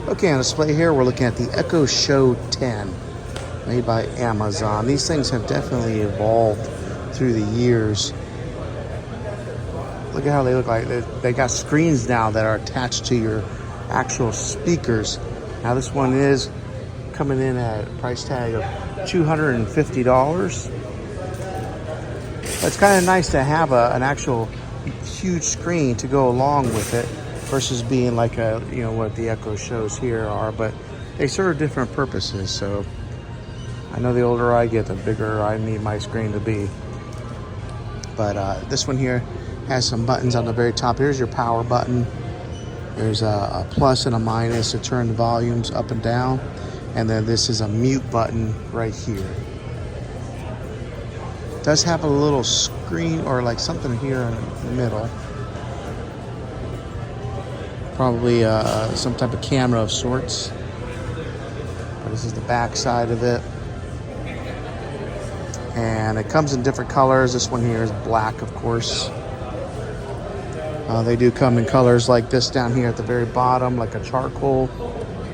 Okay, on display here, we're looking at the Echo Show 10, made by Amazon. These things have definitely evolved through the years. Look at how they look like. They got screens now that are attached to your actual speakers. Now this one is coming in at a price tag of $250. But it's kind of nice to have an actual huge screen to go along with it versus being like what the Echo Shows here are, but they serve different purposes. So I know the older I get, the bigger I need my screen to be. But this one here has some buttons on the very top. Here's your power button. There's a plus and a minus to turn the volumes up and down. And then this is a mute button right here. It does have a little screen or like something here in the middle. Probably some type of camera of sorts. This is the back side of it. And it comes in different colors. This one here is black, of course. They do come in colors like this down here at the very bottom, like a charcoal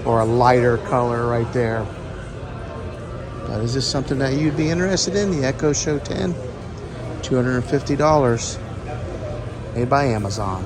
or a lighter color right there. But is this something that you'd be interested in? The Echo Show 10, $250, made by Amazon.